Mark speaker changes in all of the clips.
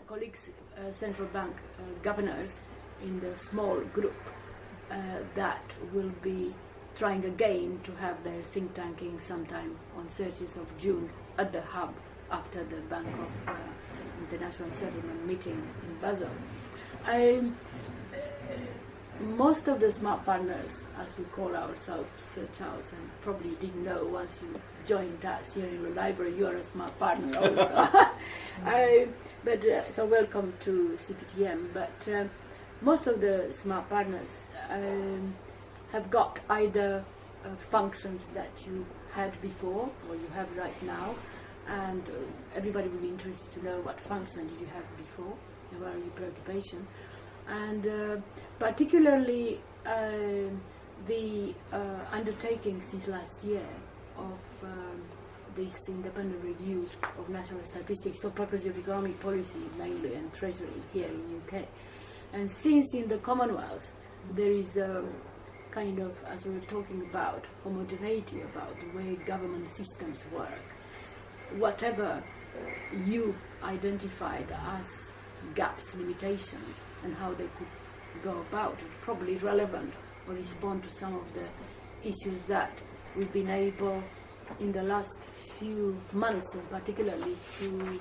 Speaker 1: colleagues, central bank governors in the small group that will be trying again to have their think tanking sometime on 30th of June at the hub after the Bank of International Settlement meeting in Basel. Most of the smart partners, as we call ourselves, Sir Charles, and probably didn't know once you joined us here in the library, you are a smart partner also. So welcome to CPTM. But most of the smart partners have got either functions that you had before or you have right now, and everybody will be interested to know what function did you have before, what are your preoccupation. And particularly the undertaking since last year of this independent review of national statistics for purposes of economic policy mainly and treasury here in UK. And since in the Commonwealth there is a kind of, as we were talking about, homogeneity about the way government systems work, whatever you identified as gaps, limitations, and how they could go about it, probably relevant or respond to some of the issues that we've been able in the last few months particularly to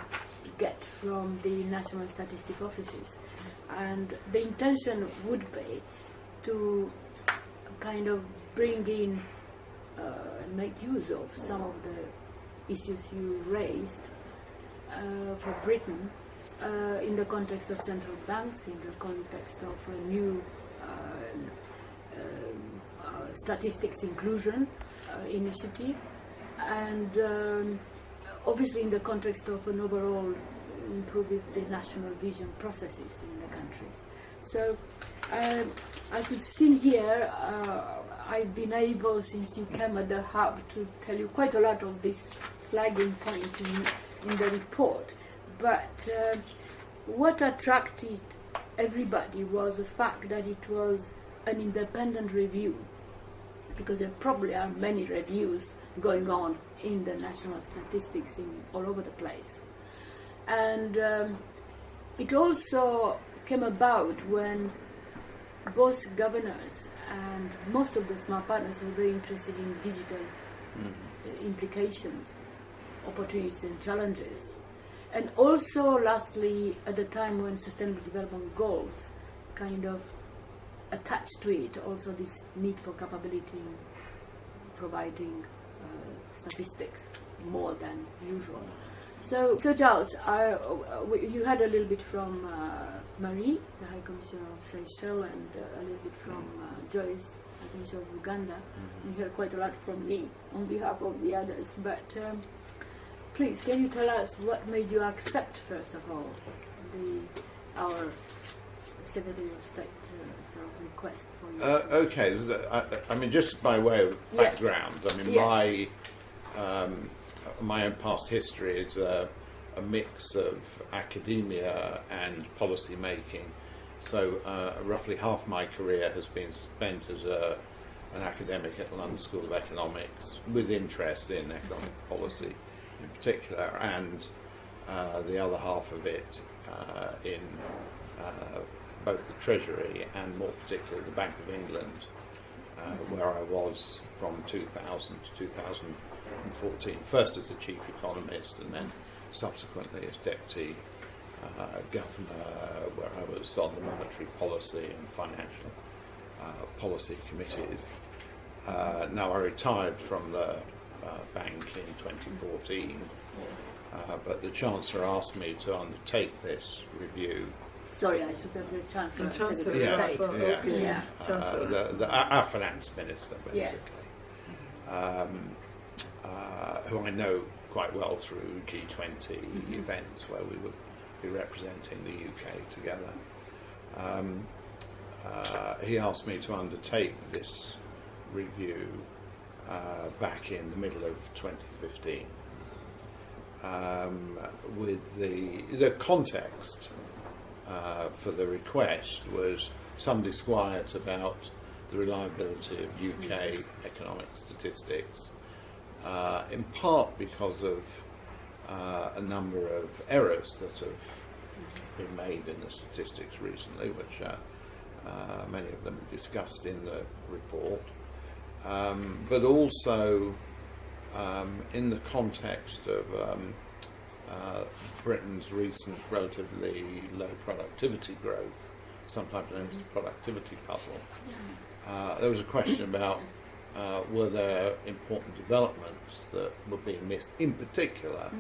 Speaker 1: get from the National Statistic Offices. And the intention would be to kind of bring in and make use of some of the issues you raised for Britain in the context of central banks, in the context of a new statistics inclusion initiative, and obviously in the context of an overall improving the national vision processes in the countries. So as you've seen here, I've been able, since you came at the hub, to tell you quite a lot of these flagging points in the report. But what attracted everybody was the fact that it was an independent review, because there probably are many reviews going on in the national statistics all over the place. And it also came about when both governors and most of the smart partners were very interested in digital implications, opportunities and challenges. And also, lastly, at the time when Sustainable Development Goals kind of attached to it, also this need for capability in providing statistics more than usual. So Charles, you had a little bit from Marie, the High Commissioner of Seychelles, and a little bit from Joyce, High Commissioner of Uganda. You heard quite a lot from me on behalf of the others. But please, can you tell us what made you accept, first of all, our Secretary of State request for you?
Speaker 2: Okay, I mean, just by way of background, I mean, my own past history is a mix of academia and policy making. So roughly half my career has been spent as an academic at the London School of Economics, with interest in economic policy in particular, and the other half of it in both the Treasury and more particularly the Bank of England, where I was from 2000 to 2014, first as the chief economist and then subsequently as deputy governor, where I was on the monetary policy and financial policy committees. Now I retired from the bank in 2014, but the Chancellor asked me to undertake this review.
Speaker 1: Sorry, I should have the Chancellor of
Speaker 2: State. Our finance minister, basically, who I know quite well through G20 events where we would be representing the UK together. He asked me to undertake this review back in the middle of 2015. With the context for the request was some disquiet about the reliability of UK economic statistics, in part because of a number of errors that have been made in the statistics recently, which many of them are discussed in the report, but also in the context of Britain's recent relatively low productivity growth, sometimes known as the productivity puzzle. There was a question about were there important developments that were being missed, in particular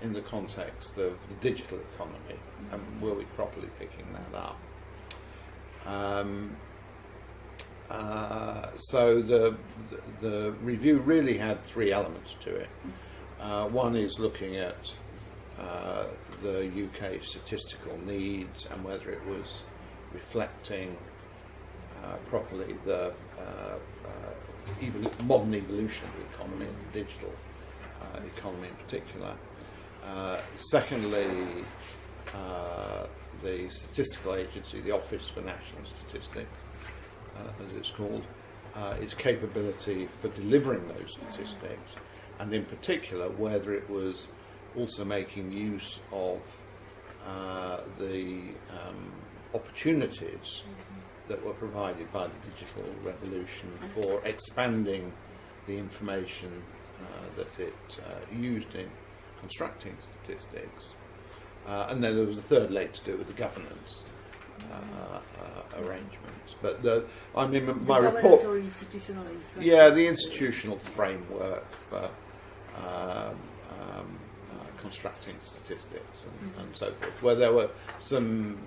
Speaker 2: in the context of the digital economy, and were we properly picking that up? So the review really had three elements to it. One is looking at the UK statistical needs and whether it was reflecting properly the modern evolution of the economy and the digital economy in particular. Secondly, the statistical agency, the Office for National Statistics, as it's called, its capability for delivering those statistics, and in particular whether it was also making use of the opportunities that were provided by the digital revolution for expanding the information that it used in constructing statistics. And then there was a third leg to do with the governance arrangements. But my report,
Speaker 1: or institutional
Speaker 2: the institutional framework for constructing statistics and so forth, where there were some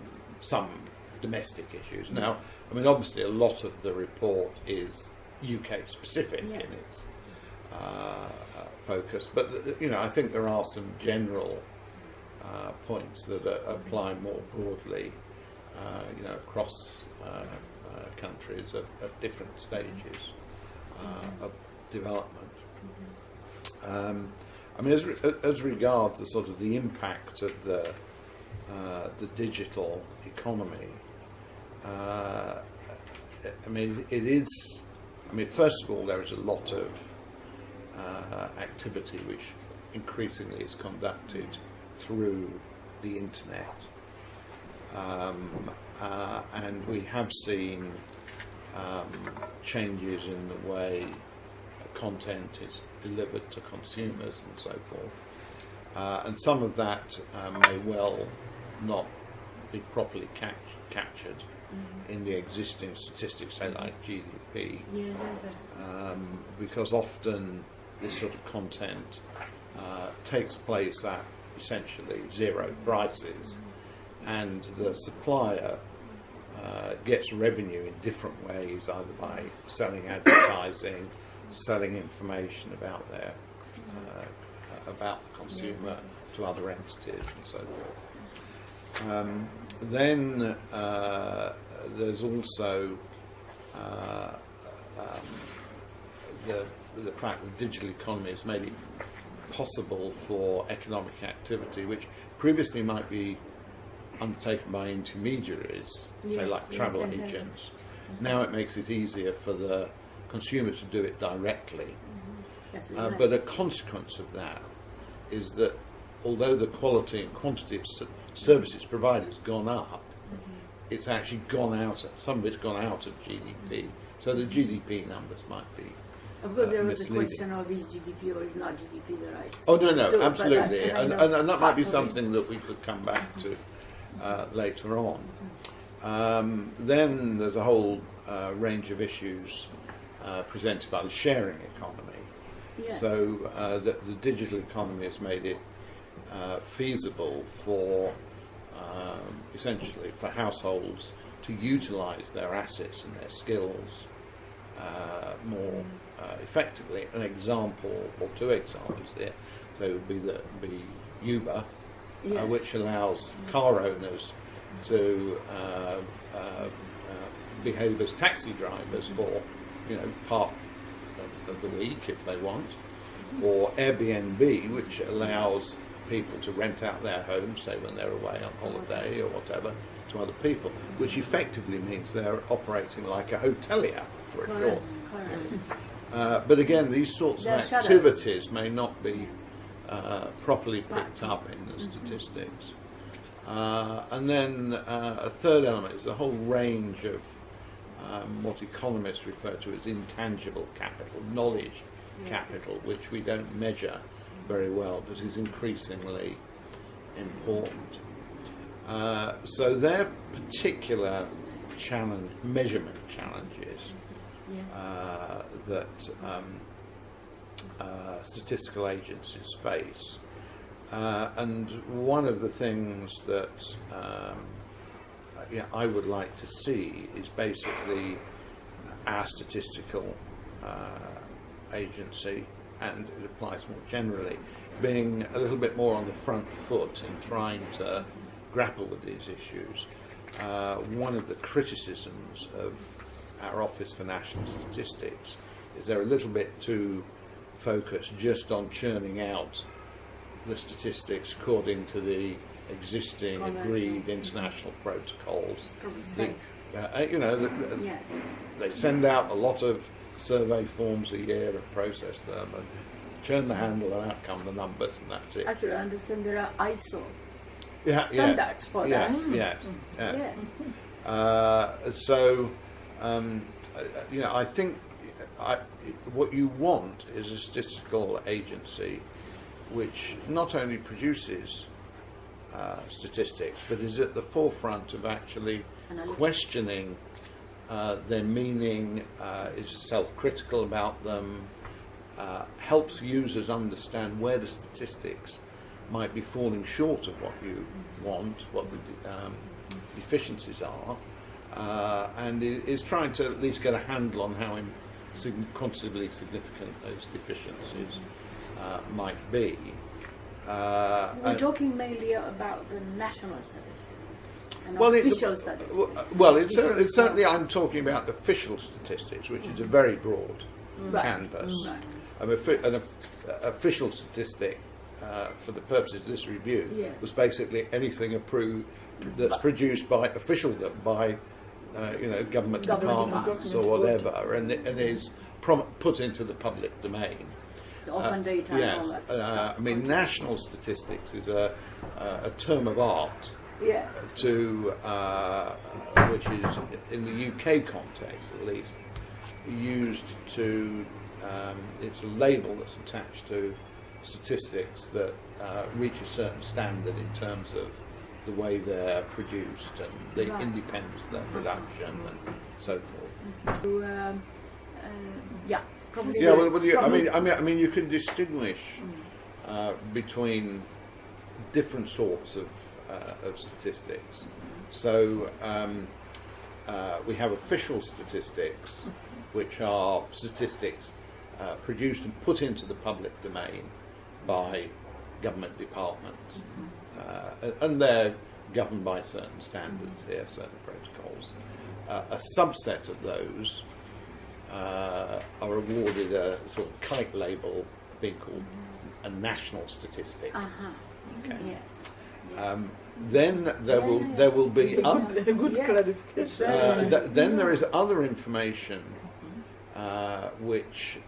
Speaker 2: domestic issues. Now, I mean, obviously, a lot of the report is UK specific in its focus, but I think there are some general points that apply more broadly, across countries at different stages of development. I mean, as regards the sort of the impact of the digital economy, I mean, it is. I mean, first of all, there is a lot of activity which increasingly is conducted through the internet, and we have seen changes in the way content is delivered to consumers and so forth, and some of that may well not be properly captured in the existing statistics, say like GDP, because often this sort of content takes place at essentially zero prices, and the supplier gets revenue in different ways, either by selling advertising, selling information about their about the consumer to other entities and so forth. Then there's also the fact that the digital economy has made it possible for economic activity, which previously might be undertaken by intermediaries, say like travel agents. Now it makes it easier for the consumer to do it directly. But a consequence of that is that although the quality and quantity of services provided has gone up, it's actually gone out, some of it's gone out of GDP. So the GDP numbers might be
Speaker 1: Of course, there was
Speaker 2: misleading.
Speaker 1: a question of is GDP or is not GDP the right?
Speaker 2: Oh, no,
Speaker 1: to,
Speaker 2: absolutely. And that might be something that we could come back to later on. Then there's a whole range of issues presented by the sharing economy. So the digital economy has made it feasible for essentially for households to utilise their assets and their skills more effectively. An example or two examples here. So it would be Uber, which allows car owners to behave as taxi drivers for part of the week if they want, or Airbnb, which allows people to rent out their homes, say when they're away on holiday or whatever, to other people, which effectively means they're operating like a hotelier for a short. But again, these sorts of activities may not be properly picked up in the statistics. And then a third element is a whole range of what economists refer to as intangible capital, knowledge capital, which we don't measure very well, but is increasingly important. So their particular measurement challenges that statistical agencies face. And one of the things that I would like to see is basically our statistical agency, and it applies more generally, being a little bit more on the front foot in trying to grapple with these issues. One of the criticisms of our Office for National Statistics is they're a little bit too focused just on churning out the statistics according to the existing agreed international protocols.
Speaker 1: Probably safe.
Speaker 2: They send out a lot of survey forms a year and process them and churn the handle, and out come the numbers, and that's it.
Speaker 1: Actually, I understand there are ISO
Speaker 2: standards
Speaker 1: for that.
Speaker 2: Yes. I think what you want is a statistical agency which not only produces statistics, but is at the forefront of actually questioning their meaning, is self-critical about them, helps users understand where the statistics might be falling short of what you want, what the deficiencies are, and is trying to at least get a handle on how quantitatively significant those deficiencies might be.
Speaker 1: We're talking mainly about the national statistics and official statistics.
Speaker 2: It's certainly I'm talking about official statistics, which is a very broad canvas. An official statistic, for the purposes of this review, was basically anything approved that's produced by government departments or whatever, and is put into the public domain.
Speaker 1: The open data and all that.
Speaker 2: National statistics is a term of art to which is, in the UK context at least, used to it's a label that's attached to statistics that reach a certain standard in terms of the way they're produced and the independence of their production and so forth. Probably. You can distinguish between different sorts of statistics. So we have official statistics, which are statistics produced and put into the public domain by government departments, and they're governed by certain standards here, certain protocols. A subset of those are awarded a sort of kite label, being called a national statistic. Okay.
Speaker 1: Yes.
Speaker 2: Then there will be
Speaker 3: good clarification.
Speaker 2: then there is other information which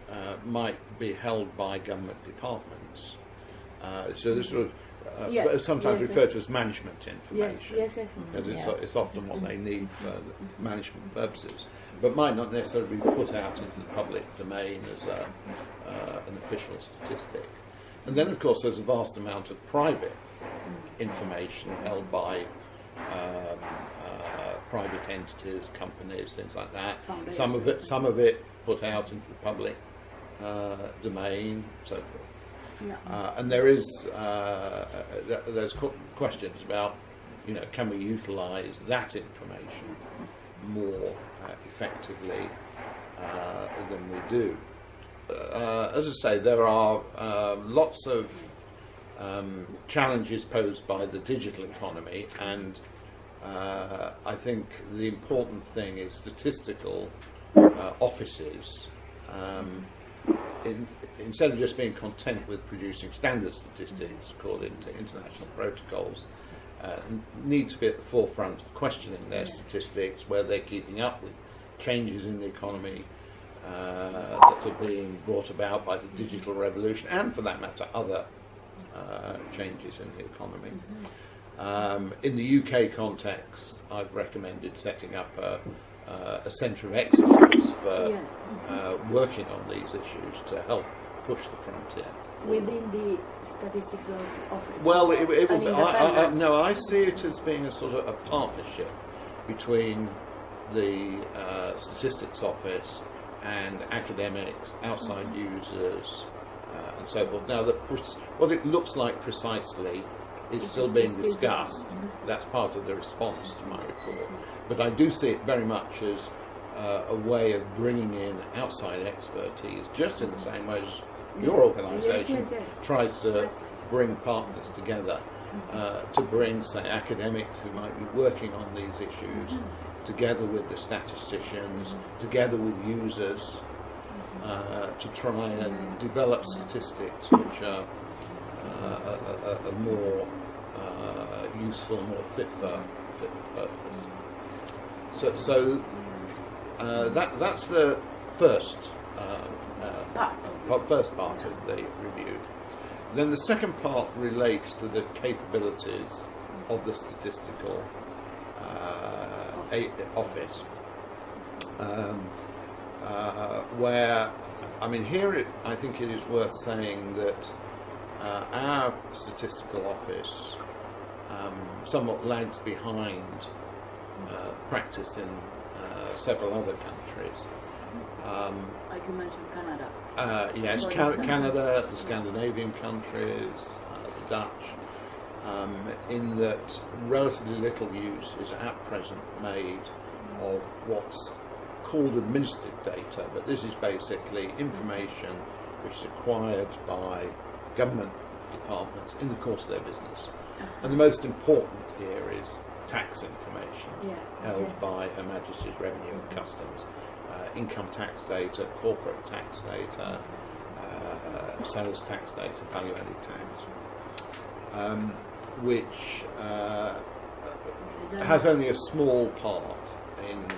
Speaker 2: might be held by government departments. So this sort of sometimes referred to as management information.
Speaker 1: Yes.
Speaker 2: It's often what they need for management purposes, but might not necessarily be put out into the public domain as an official statistic. And then, of course, there's a vast amount of private information held by private entities, companies, things like that. Some of it put out into the public domain, so forth. And there's questions about, can we utilise that information more effectively than we do. As I say, there are lots of challenges posed by the digital economy, and I think the important thing is statistical offices, instead of just being content with producing standard statistics according to international protocols, need to be at the forefront of questioning their statistics, where they're keeping up with changes in the economy that are being brought about by the digital revolution, and for that matter other changes in the economy. In the UK context, I've recommended setting up a centre of excellence for working on these issues to help push the frontier.
Speaker 1: Within the statistics office.
Speaker 2: Well, it will
Speaker 1: An
Speaker 2: be,
Speaker 1: independent.
Speaker 2: no, I see it as being a sort of a partnership between the statistics office and academics, outside users, and so forth. Now, what it looks like precisely is still being discussed. That's part of the response to my report. But I do see it very much as a way of bringing in outside expertise, just in the same way as your organisation
Speaker 1: Yes.
Speaker 2: tries to
Speaker 1: That's-
Speaker 2: bring partners together, to bring, say, academics who might be working on these issues, together with the statisticians, together with users, to try and develop statistics which are more useful, more fit for purpose. So that's the first first part of the review. Then the second part relates to the capabilities of the statistical office, where, I mean, here I think it is worth saying that our statistical office somewhat lags behind practice in several other countries.
Speaker 1: Like you mentioned, Canada.
Speaker 2: Yes,
Speaker 1: For instance.
Speaker 2: Canada, the Scandinavian countries, the Dutch, in that relatively little use is at present made of what's called administrative data, but this is basically information which is acquired by government departments in the course of their business. And the most important here is tax information held by Her Majesty's Revenue and Customs. Income tax data, corporate tax data, sales tax data, value-added tax, which has only a small part in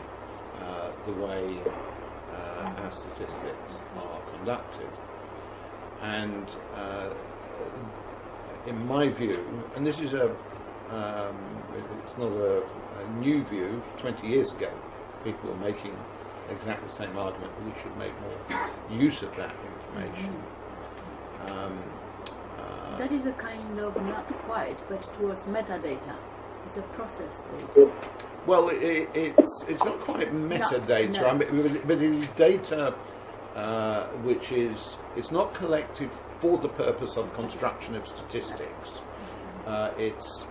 Speaker 2: the way our statistics are conducted. And in my view, and this is it's not a new view, 20 years ago people were making exactly the same argument that we should make more use of that information.
Speaker 1: That is a kind of, not quite, but towards metadata. It's a process data.
Speaker 2: Well, it's not quite metadata,
Speaker 1: No.
Speaker 2: I mean, but it is data which is, it's not collected for the purpose of construction of statistics. It's,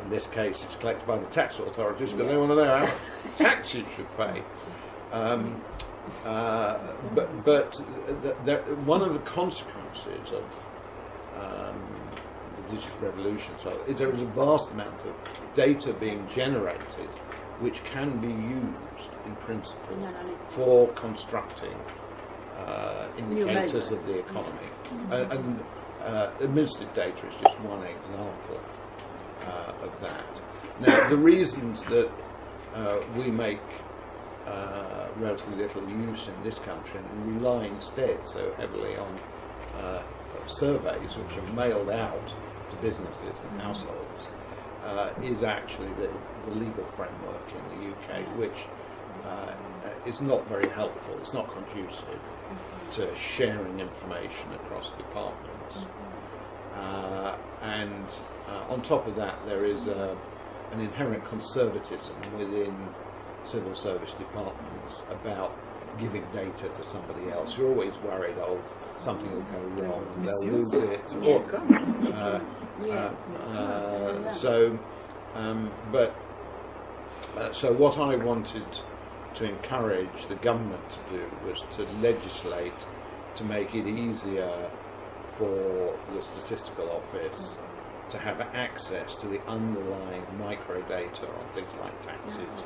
Speaker 2: in this case, it's collected by the tax authorities because they want to know how much tax you should pay. But one of the consequences of the digital revolution is there is a vast amount of data being generated which can be used in principle for constructing indicators of the economy. And administrative data is just one example of that. Now, the reasons that we make relatively little use in this country and rely instead so heavily on surveys which are mailed out to businesses and households is actually the legal framework in the UK, which is not very helpful. It's not conducive to sharing information across departments. And on top of that, there is an inherent conservatism within civil service departments about giving data to somebody else. You're always worried, something will go wrong and they'll lose it. So what I wanted to encourage the government to do was to legislate to make it easier for the statistical office to have access to the underlying microdata on things like taxes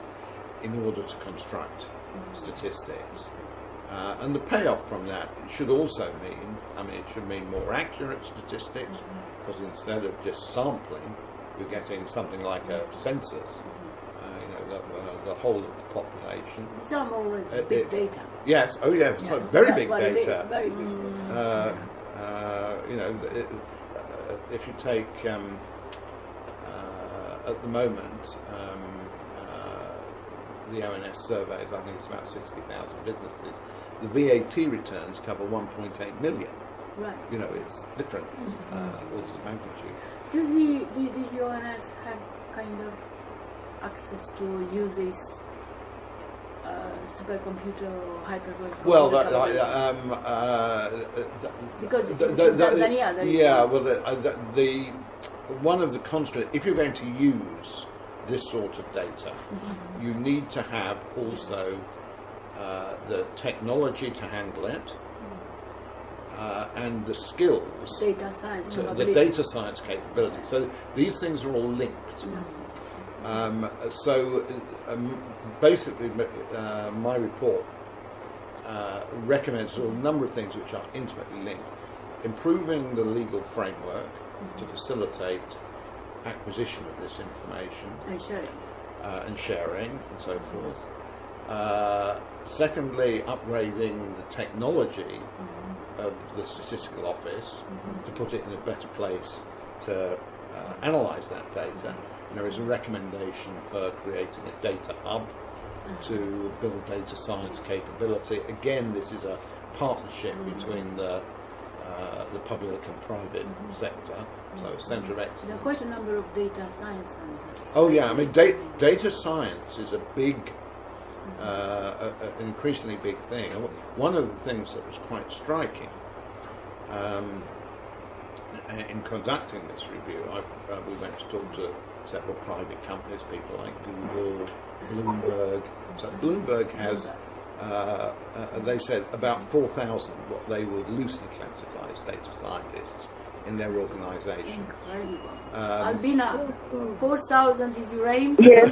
Speaker 2: in order to construct statistics. And the payoff from that should also mean, it should mean more accurate statistics, because instead of just sampling, you're getting something like a census, the whole of the population.
Speaker 1: Some always big data.
Speaker 2: Yes, so very big data.
Speaker 1: Very big.
Speaker 2: If you take at the moment, the ONS surveys, I think it's about 60,000 businesses. The VAT returns cover 1.8 million.
Speaker 1: Right.
Speaker 2: You know, it's different orders of magnitude.
Speaker 1: Does the ONS have kind of access to use this supercomputer or high-performance computer?
Speaker 2: Well,
Speaker 1: because Tanzania, there is
Speaker 2: yeah. Well, the one of the constraints, if you're going to use this sort of data, you need to have also the technology to handle it and the skills,
Speaker 1: data science,
Speaker 2: the data science capability. So these things are all linked. Basically, my report recommends a number of things which are intimately linked. Improving the legal framework to facilitate acquisition of this information and sharing and so forth. Secondly, upgrading the technology of the statistical office to put it in a better place to analyse that data. And there is a recommendation for creating a data hub to build data science capability. Again, this is a partnership between the public and private sector, so a centre of excellence.
Speaker 1: There are quite a number of data science centres.
Speaker 2: Oh yeah, I mean data science is a big, an increasingly big thing. One of the things that was quite striking in conducting this review, we went to talk to several private companies, people like Google, Bloomberg. So Bloomberg has, they said, about 4,000 what they would loosely classify as data scientists in their organisation.
Speaker 1: Albina, 4,000 is your aim?
Speaker 3: Yes.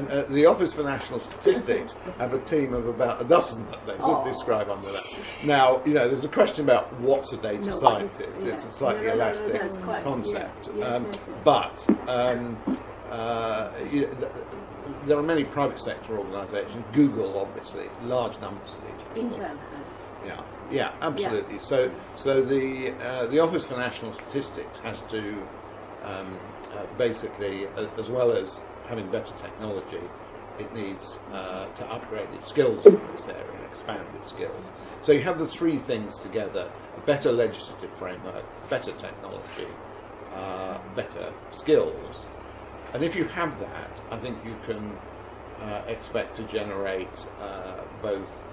Speaker 2: And the Office for National Statistics have a team of about a dozen that they would describe under that. Now, you know, there's a question about what's a data scientist. It's a slightly elastic concept. But there are many private sector organisations. Google, obviously, large numbers of these people.
Speaker 1: Intel has.
Speaker 2: Yeah, absolutely. So the Office for National Statistics has to basically, as well as having better technology, it needs to upgrade its skills in this area and expand its skills. So you have the three things together: a better legislative framework, better technology, better skills. And if you have that, I think you can expect to generate both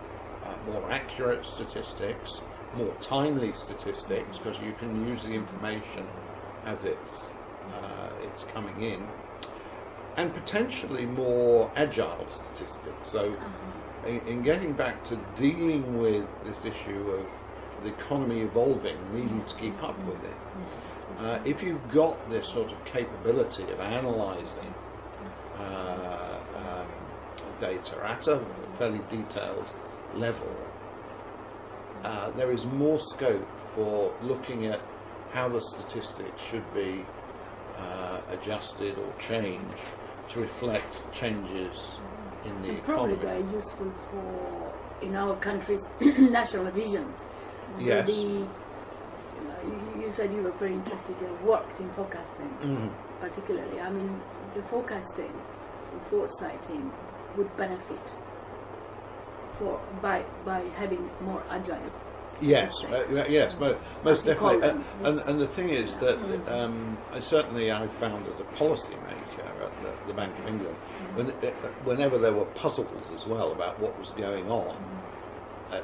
Speaker 2: more accurate statistics, more timely statistics, because you can use the information as it's coming in, and potentially more agile statistics. So in getting back to dealing with this issue of the economy evolving, needing to keep up with it, if you've got this sort of capability of analysing data at a fairly detailed level, there is more scope for looking at how the statistics should be adjusted or changed to reflect changes in the economy.
Speaker 1: Probably they're useful for, in our country's national visions. So
Speaker 2: Yes.
Speaker 1: You said you were very interested, you worked in forecasting particularly. I mean, the forecasting, the foresighting would benefit by having more agile statistics.
Speaker 2: Yes, most definitely.
Speaker 1: them.
Speaker 2: And the thing is that certainly I found as a policy maker at the Bank of England, whenever there were puzzles as well about what was going on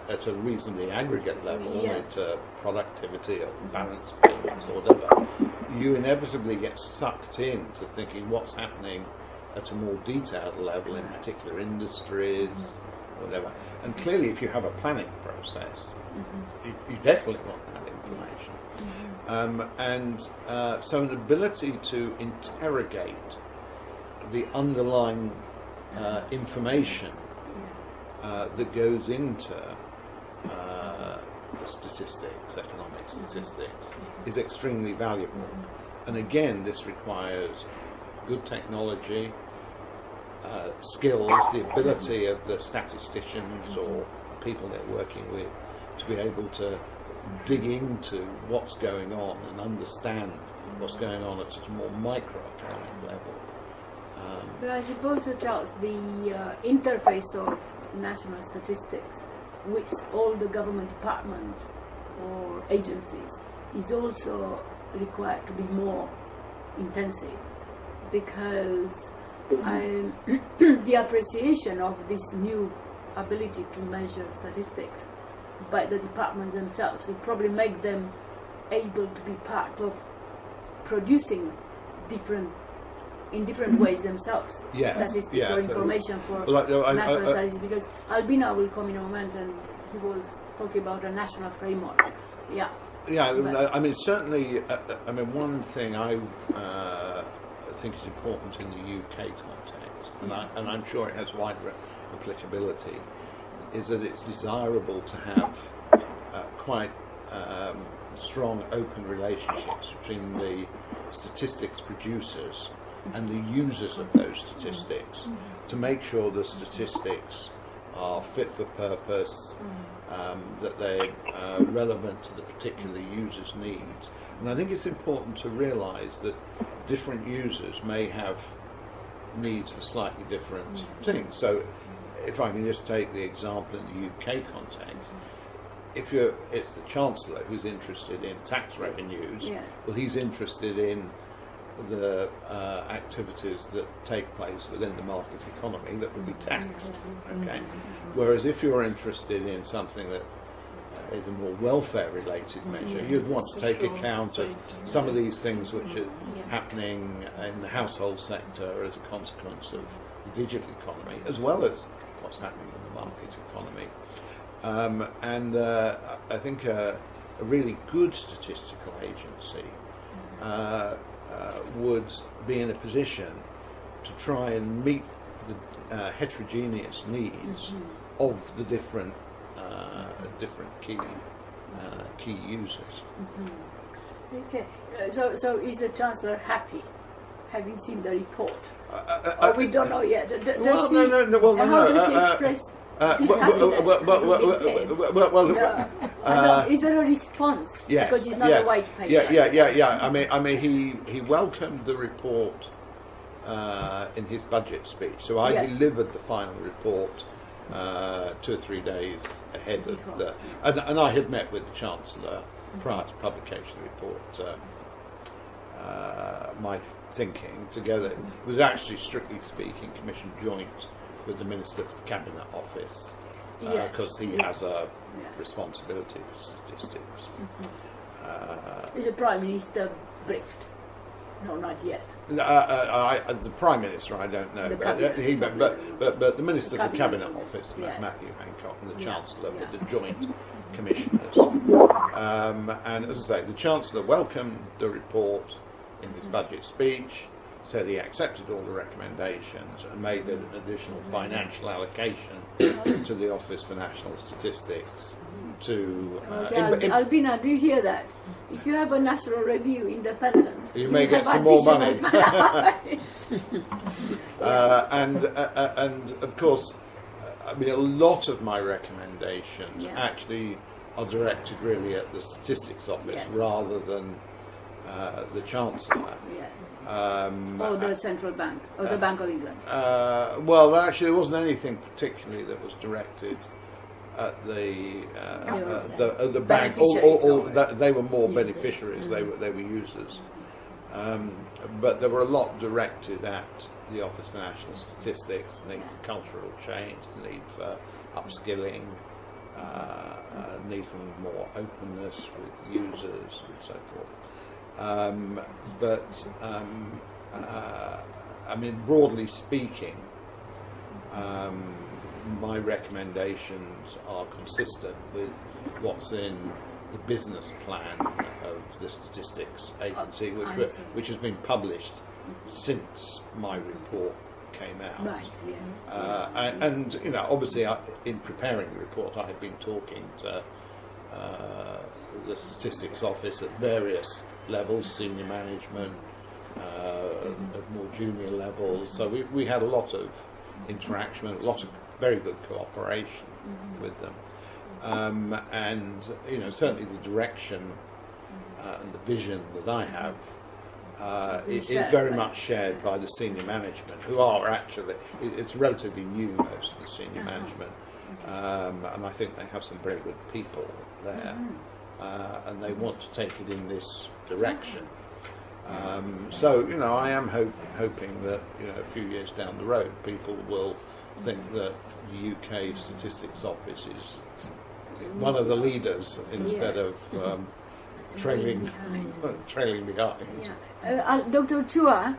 Speaker 2: at a reasonably aggregate level, at productivity or balance payments or whatever, you inevitably get sucked into thinking what's happening at a more detailed level in particular industries, whatever. And clearly, if you have a planning process, you definitely want that information. So an ability to interrogate the underlying information that goes into statistics, economic statistics, is extremely valuable. And again, this requires good technology, skills, the ability of the statisticians or people they're working with to be able to dig into what's going on and understand what's going on at a more microeconomic level.
Speaker 1: But I suppose, Charles, the interface of national statistics with all the government departments or agencies is also required to be more intensive, because the appreciation of this new ability to measure statistics by the departments themselves will probably make them able to be part of producing in different ways themselves statistics or information for national statistics, because Albina will come in a moment and he was talking about a national framework.
Speaker 2: I mean, certainly, one thing I think is important in the UK context, and I'm sure it has wider applicability, is that it's desirable to have quite strong open relationships between the statistics producers and the users of those statistics, to make sure the statistics are fit for purpose, that they're relevant to the particular user's needs. And I think it's important to realise that different users may have needs for slightly different things. So if I can just take the example in the UK context, it's the Chancellor who's interested in tax revenues, well, he's interested in the activities that take place within the market economy that will be taxed. Okay. Whereas if you're interested in something that is a more welfare-related measure, you'd want to take account of some of these things which are happening in the household sector as a consequence of the digital economy, as well as what's happening in the market economy. I think a really good statistical agency would be in a position to try and meet the heterogeneous needs of the different key users.
Speaker 1: Okay, so is the Chancellor happy, having seen the report? We don't know yet.
Speaker 2: Well, no.
Speaker 1: How does he express his happiness? Is there a response?
Speaker 2: Yes,
Speaker 1: because it's not a white paper.
Speaker 2: Yeah. I mean, he welcomed the report in his budget speech. So I delivered the final report 2 or 3 days ahead of the, and I had met with the Chancellor prior to publication of the report. My thinking together, it was actually, strictly speaking, commissioned joint with the Minister for the Cabinet Office, because he has a responsibility for statistics.
Speaker 3: Is the Prime Minister briefed? No, not yet.
Speaker 2: The Prime Minister, I don't know, but the Minister for the Cabinet Office, Matthew Hancock, and the Chancellor were the joint commissioners. And as I say, the Chancellor welcomed the report in his budget speech, said he accepted all the recommendations and made an additional financial allocation to the Office for National Statistics to...
Speaker 1: Albina, do you hear that? If you have a national review independent,
Speaker 2: you may get some more money. And of course, I mean, a lot of my recommendations actually are directed really at the Statistics Office rather than the Chancellor.
Speaker 1: Or the Central Bank, or the Bank of England.
Speaker 2: Well, actually, there wasn't anything particularly that was directed at the bank. They were more beneficiaries. They were users. But there were a lot directed at the Office for National Statistics, the need for cultural change, the need for upskilling, need for more openness with users and so forth. I mean, broadly speaking, my recommendations are consistent with what's in the business plan of the Statistics Agency, which has been published since my report came out.
Speaker 1: Right, yes.
Speaker 2: And you know, obviously, in preparing the report, I had been talking to the Statistics Office at various levels, senior management, at more junior levels. So we had a lot of interaction, a lot of very good cooperation with them. And certainly the direction and the vision that I have is very much shared by the senior management, who are actually, it's relatively new, most of the senior management, and I think they have some very good people there, and they want to take it in this direction. So I am hoping that a few years down the road, people will think that the UK Statistics Office is one of the leaders instead of trailing behind.
Speaker 1: Yeah. Dr. Chua,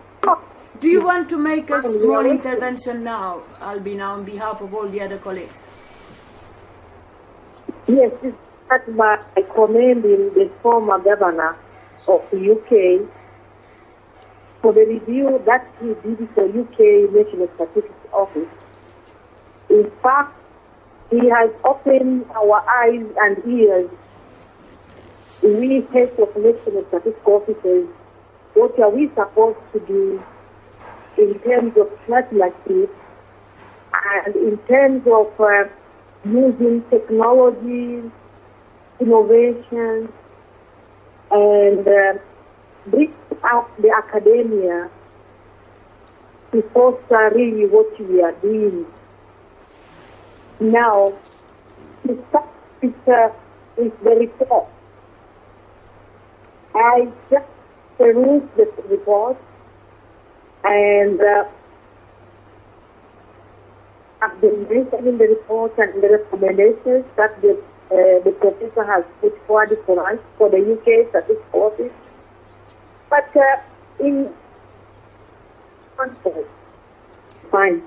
Speaker 1: do you want to make a small intervention now, Albina, on behalf of all the other colleagues?
Speaker 4: Yes, that's by commending the former governor of the UK for the review that he did for UK National Statistics Office. In fact, he has opened our eyes and ears. We heads of National Statistics Officers, what are we supposed to do in terms of strategy and in terms of using technology, innovation, and bring up the academia to foster really what we are doing. Now, to start with the report, I just perused the report and I've been reading the report and the recommendations that the professor has put forward for us for the UK Statistics Office. But in context, fine.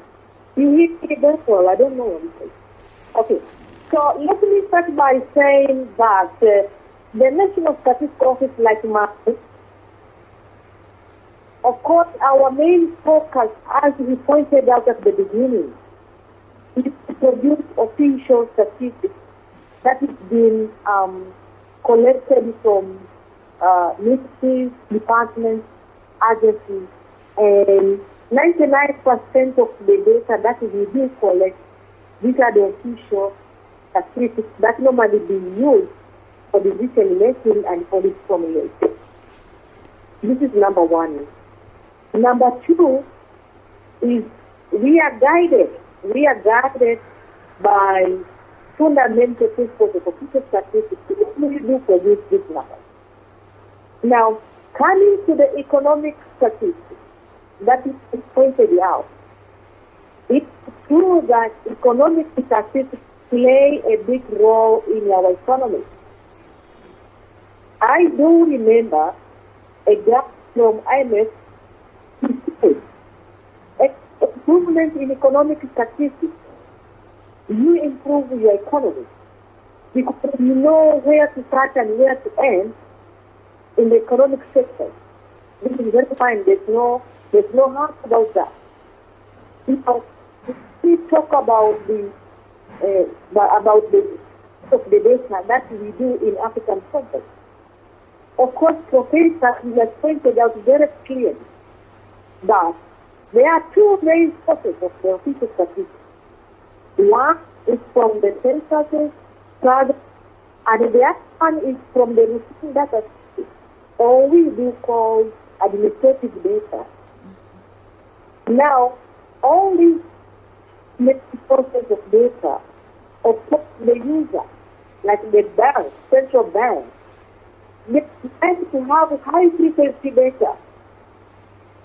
Speaker 4: You hit me very well. I don't know what it is. Okay. So let me start by saying that the National Statistics Office, like mine, of course, our main focus, as we pointed out at the beginning, is to produce official statistics that has been collected from ministries, departments, agencies, and 99% of the data that we do collect, these are the official statistics that normally being used for the dissemination and for the formulation. This is number one. Number two is we are guided by fundamental principles of official statistics to really do produce this number. Now, coming to the economic statistics that is pointed out, it's true that economic statistics play a big role in our economy. I do remember a graph from IMF improvement in economic statistics. You improve your economy because you know where to start and where to end in the economic sector. This is very fine. There's no harm about that. Because we talk about the data that we do in African context. Of course, Professor has pointed out very clearly that there are two main sources of the official statistics. One is from the census, and the other one is from the routine data, or we do call administrative data. Now, all these sources of data, of course, the user, like the bank, central bank, they tend to have high frequency data,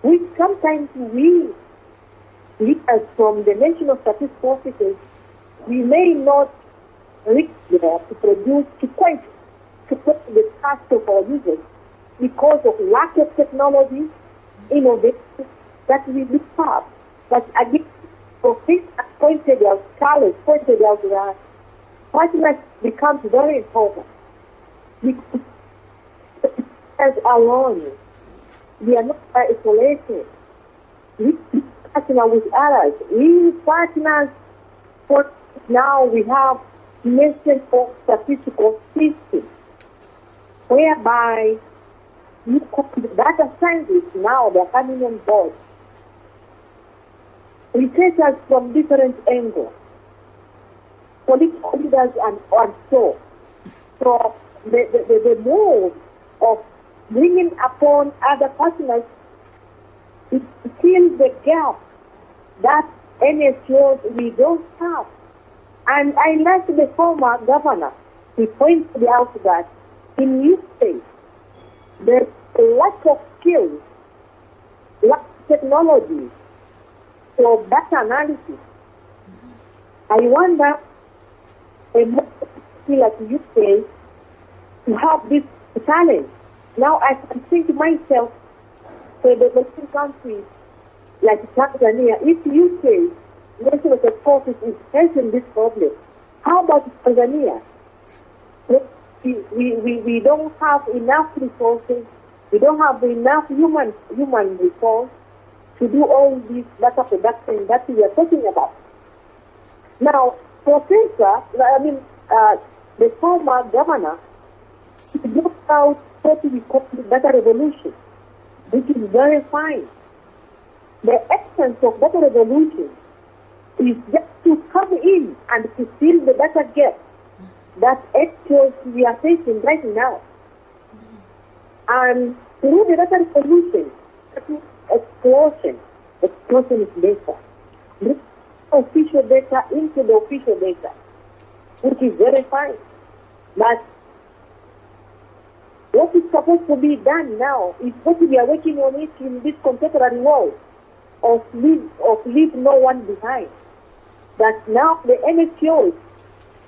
Speaker 4: which sometimes we, as from the National Statistics Offices, we may not reach there to produce, to point the task of our users because of lack of technology, innovation that we do have. But again, Professor pointed out, Charles pointed out that partners becomes very important because as alone, we are not isolated. We partner with others. We partners for now we have nation of statistical systems whereby data scientists now they're coming on board. Researchers from different angles. political leaders and so. So the move of bringing upon other partners is to fill the gap that NSOs we don't have. And I like the former governor. He pointed out that in UK, there's a lack of skills, lack of technology for data analysis. I wonder, a more country like UK to have this challenge. Now I can think to myself, for the Western countries like Tanzania, if UK, national forces is facing this problem, how about Tanzania? We don't have enough resources, we don't have enough human resource to do all this data production that we are talking about. Now, the former governor, he brought out what we call the data revolution, which is very fine. The essence of data revolution is just to come in and to fill the data gap that actually we are facing right now. And through the data revolution, explosion is data. Bring official data into the official data, which is very fine. But what is supposed to be done now is what we are working on it in this contemporary world of leave no one behind. That now the NSOs,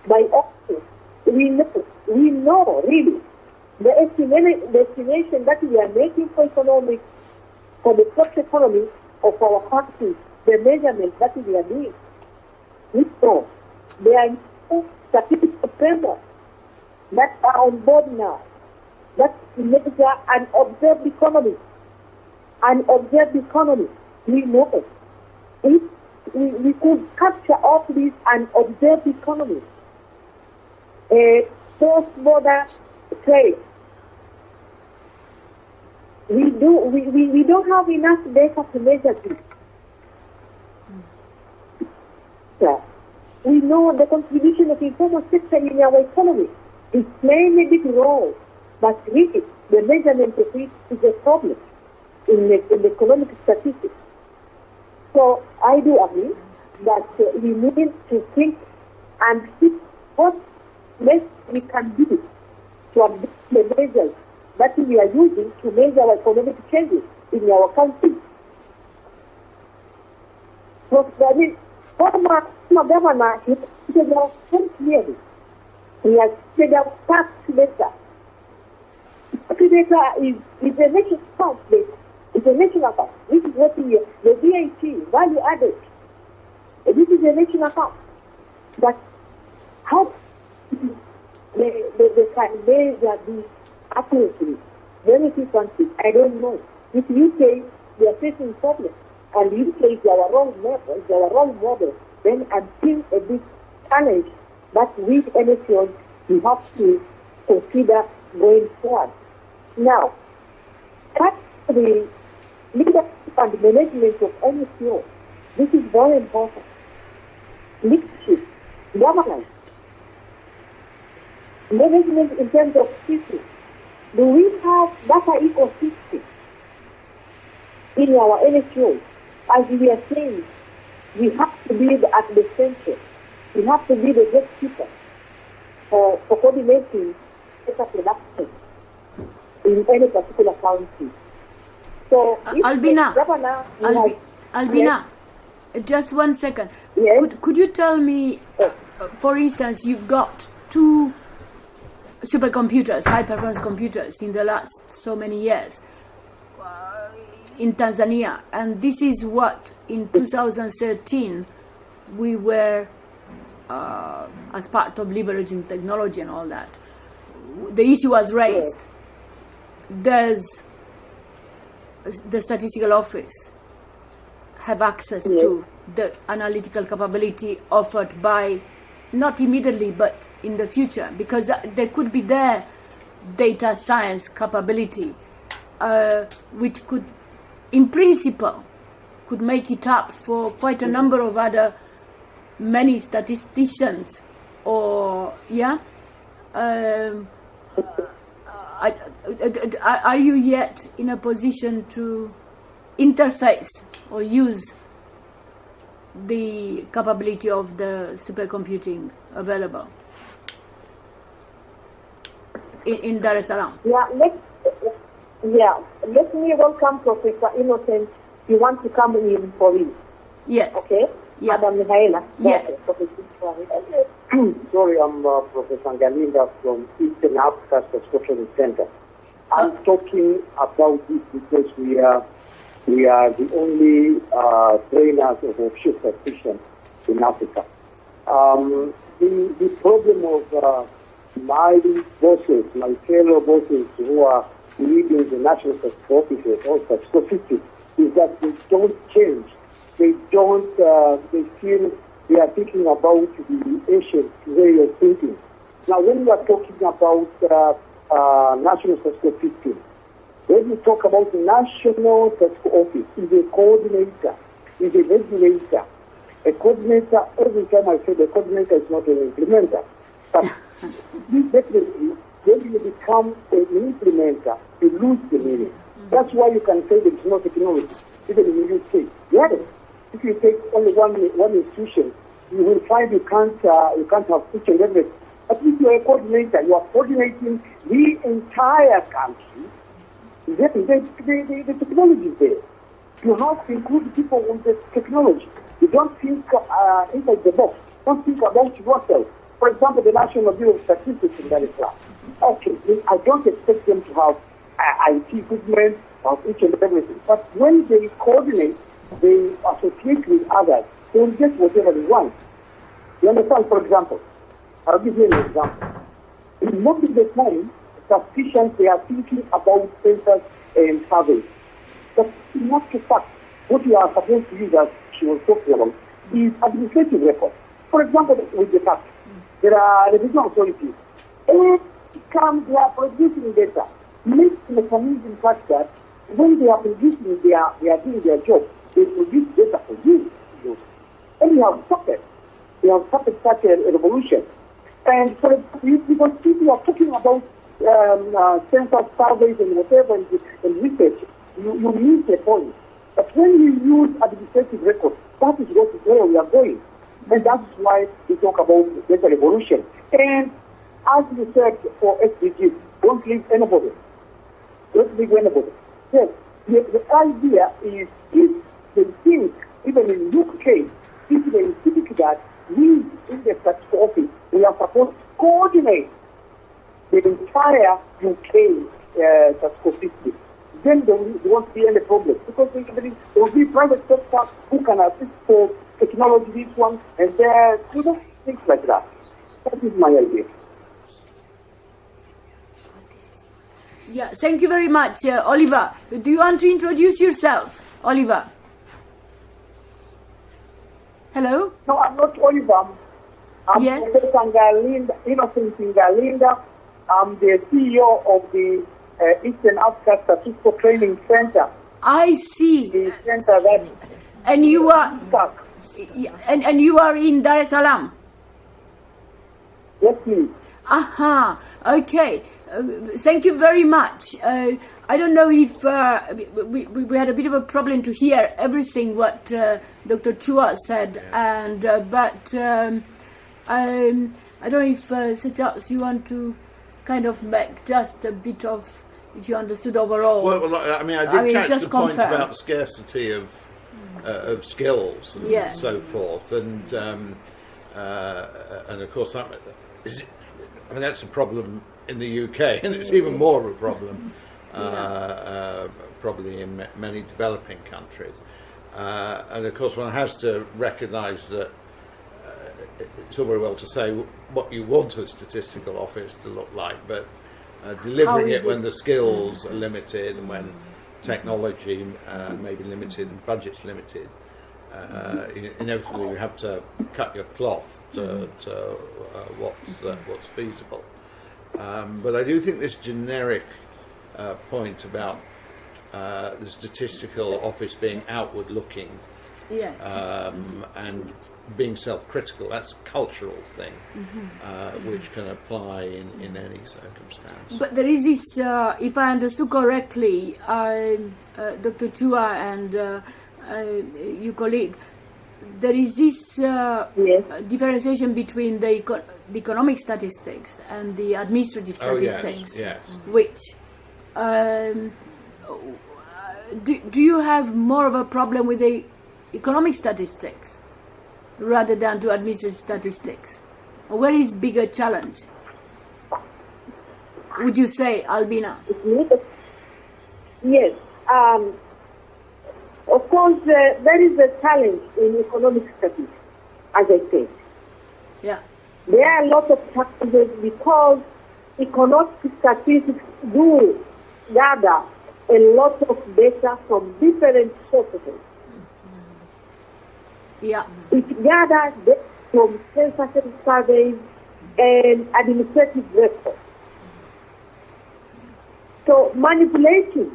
Speaker 4: by office, we know really the estimation that we are making for economics, for the cross economy of our country, the measurements that we are doing. We know there are no statistical frameworks that are on board now that measure an observed economy. An observed economy, we know it. If we could capture all this and observe economy, cross-border trade. We don't have enough data to measure this. We know the contribution of the informal sector in our economy is playing a big role, but really the measurement of it is a problem in the economic statistics. So I do agree that we need to think and see what less we can do to update the measures that we are using to measure our economic changes in our country. So, former governor, he said out very clearly. He has said out tax data. Tax data is a national account data. It's a national account. This is what the VAT, value added. This is a national account. But how they can measure this accurately? Very few countries, I don't know. If UK, they are facing problems, and UK is our role model, then I'm seeing a big challenge that with NSOs we have to consider going forward. Now, that's the leadership and management of NSO. This is very important. Leadership, governance, management in terms of systems. Do we have data ecosystem in our NSO? As we are saying, we have to be at the center. We have to be the gatekeeper for coordinating data production in any particular country. So,
Speaker 1: Albina,
Speaker 4: yes.
Speaker 1: Just 1 second.
Speaker 4: Yes.
Speaker 1: Could you tell me, for instance, you've got 2 supercomputers, high-performance computers, in the last so many years in Tanzania, and this is what in 2013 we were, as part of leveraging technology and all that, the issue was raised. Does the statistical office have access to the analytical capability offered by, not immediately, but in the future? Because there could be their data science capability, which could, in principle, could make it up for quite a number of other, many statisticians or yeah. Are you yet in a position to interface or use the capability of the supercomputing available in Dar es Salaam?
Speaker 4: Let me welcome Professor Innocent. You want to come in for it?
Speaker 1: Yes.
Speaker 4: Okay.
Speaker 1: Yeah.
Speaker 4: Madam Mihaela.
Speaker 1: Yes.
Speaker 5: Sorry, I'm Professor Ngalinda from Eastern Africa Training Center. I'm talking about this because we are the only trainers of offshore statisticians in Africa. The problem of my bosses, my fellow bosses who are leading the national statistical offices or statistics, is that they don't change. They don't. They feel they are thinking about the ancient way of thinking. Now, when we are talking about national statistical system, when we talk about the national statistical office, is a coordinator, is a regulator. A coordinator, every time I say the coordinator is not an implementer. But this definitely, when you become an implementer, you lose the meaning. That's why you can say there is no technology, even in the UK. Yes, if you take only one institution, you will find you can't have each and everything. But if you are a coordinator, you are coordinating the entire country. The technology is there. You have to include people with the technology. You don't think inside the box. Don't think about yourself. For example, the National Bureau of Statistics in Dar es Salaam. Okay, I don't expect them to have IT equipment of each and everything. But when they coordinate, they associate with others, they will get whatever they want. You understand, for example? I'll give you an example. In most of the time, statisticians, they are thinking about census and surveys. But in actual fact, what you are supposed to use, as she was talking about, is administrative records. For example, with the tax, there are revision authorities. Every time they are producing data, make the mechanism such that when they are producing, they are doing their job, they produce data for you. And you have started. You have started such a revolution. And for because people are talking about census surveys and whatever and research, you miss the point. But when you use administrative records, that is where we are going. And that's why we talk about data revolution. And as you said for SDGs, don't leave anybody. Don't leave anybody. Yes, the idea is if they think, even in UK, if they think that we in the statistical office, we are supposed to coordinate the entire UK statistical system, then there won't be any problem. Because there will be private sector who can assist for technology, this one, and there, things like that. That is my idea.
Speaker 1: Yeah, thank you very much, Oliver. Do you want to introduce yourself, Oliver? Hello?
Speaker 4: No, I'm not Oliver. I'm
Speaker 1: Yes.
Speaker 4: Professor Ngalinda, Innocent Ngalinda. I'm the CEO of the Eastern Africa Statistical Training Center.
Speaker 1: I see.
Speaker 4: The center that
Speaker 1: And you are
Speaker 4: stuck.
Speaker 1: and you are in Dar es Salaam.
Speaker 4: Yes, please.
Speaker 1: Aha. Okay. Thank you very much. I don't know if we had a bit of a problem to hear everything what Dr. Chua said, and but I don't know if Sejals, you want to kind of make just a bit of, if you understood overall.
Speaker 2: Well, I mean, I did catch
Speaker 1: just
Speaker 2: the point
Speaker 1: confirm.
Speaker 2: about the scarcity of skills and
Speaker 1: Yes.
Speaker 2: so forth, and of course that is. I mean, that's a problem in the UK, and it's even more of a problem probably in many developing countries. And of course, one has to recognise that it's all very well to say what you want a statistical office to look like, but delivering
Speaker 1: is
Speaker 2: it when
Speaker 1: it?
Speaker 2: the skills are limited and when technology may be limited and budget's limited, inevitably you have to cut your cloth to what's feasible. But I do think this generic point about the statistical office being outward looking
Speaker 1: Yes.
Speaker 2: and being self-critical. That's a cultural thing which can apply in any circumstance.
Speaker 1: But there is this, if I understood correctly, Dr. Chua and your colleague, there is this
Speaker 4: Yes.
Speaker 1: differentiation between the economic statistics and the administrative
Speaker 2: Oh,
Speaker 1: statistics,
Speaker 2: yes.
Speaker 1: which do you have more of a problem with the economic statistics rather than to administrative statistics? Or where is bigger challenge? Would you say, Albina?
Speaker 4: Yes. Of course, there is a challenge in economic statistics, as I said.
Speaker 1: Yeah.
Speaker 4: There are a lot of challenges because economic statistics do gather a lot of data from different sources.
Speaker 1: Yeah.
Speaker 4: It gathers data from census surveys and administrative records. So manipulating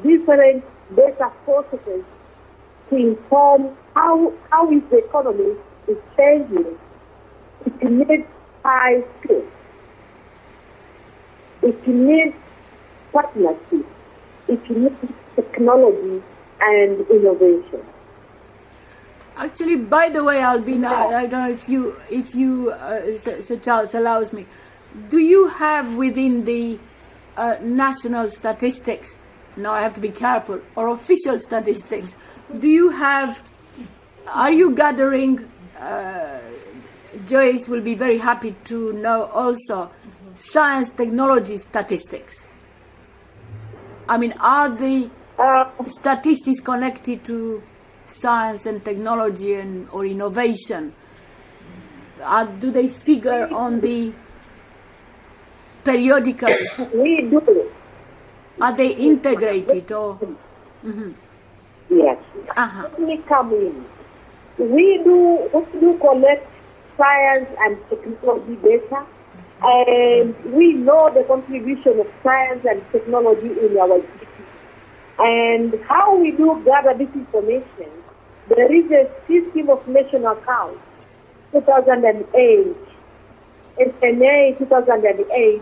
Speaker 4: different data sources to inform how is the economy is changing, it needs high skills. It needs partnership. It needs technology and innovation.
Speaker 1: Actually, by the way, Albina, I don't know if you Sir Charles allows me, do you have within the national statistics, now I have to be careful, or official statistics, are you gathering, Joyce will be very happy to know also, science technology statistics? I mean, are the statistics connected to science and technology or innovation? Do they figure on the periodical?
Speaker 4: We do.
Speaker 1: Are they integrated or?
Speaker 4: Yes.
Speaker 1: Uh-huh.
Speaker 4: Let me come in. We do collect science and technology data, and we know the contribution of science and technology in our city. And how we do gather this information, there is a system of national accounts, 2008, SNA 2008.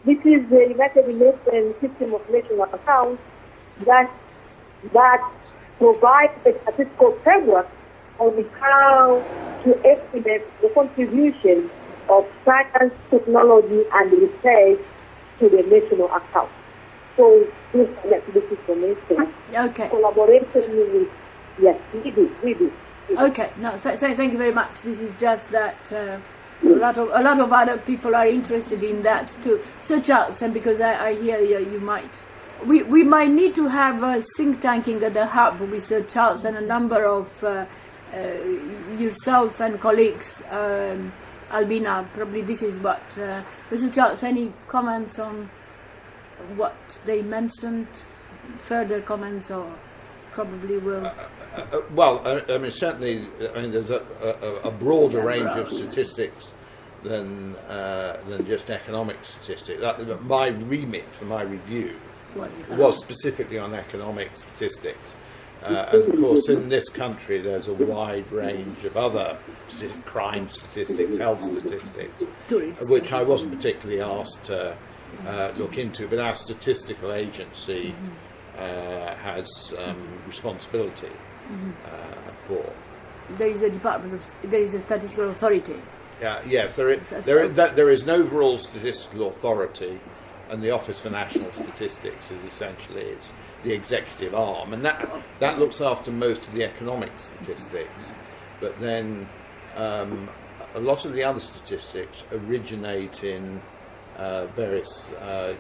Speaker 4: This is the United Nations system of national accounts that provides a statistical framework on how to estimate the contribution of science, technology, and research to the national account. So we collect this information.
Speaker 1: Okay.
Speaker 4: Collaboration with, yes, we do.
Speaker 1: Okay. No. So thank you very much. This is just that a lot of other people are interested in that too. So Charles, and because I hear you might, we might need to have a think tanking at the hub with Sir Charles and a number of yourself and colleagues. Albina, probably this is what. Mr. Charles, any comments on what they mentioned? Further comments, or probably will.
Speaker 2: Well, I mean, certainly, there's a broader range of statistics than just economic statistics. My remit for my review was specifically on economic statistics. And of course, in this country, there's a wide range of other crime statistics, health statistics, which I wasn't particularly asked to look into, but our statistical agency has responsibility for.
Speaker 1: There is a there is a statistical authority.
Speaker 2: Yes, there is an overall statistical authority, and the Office for National Statistics is essentially the executive arm, and that looks after most of the economic statistics. But then a lot of the other statistics originate in various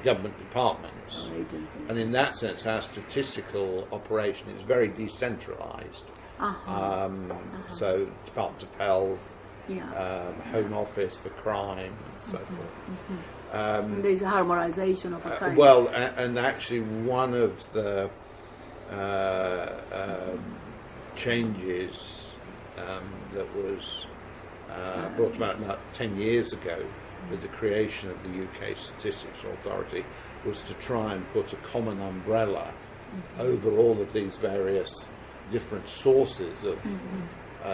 Speaker 2: government departments, and in that sense, our statistical operation is very decentralised. So, Department of Health, Home Office for Crime, and so forth.
Speaker 1: There is a harmonisation of a kind.
Speaker 2: Well, and actually, one of the changes that was brought about 10 years ago with the creation of the UK Statistics Authority was to try and put a common umbrella over all of these various different sources of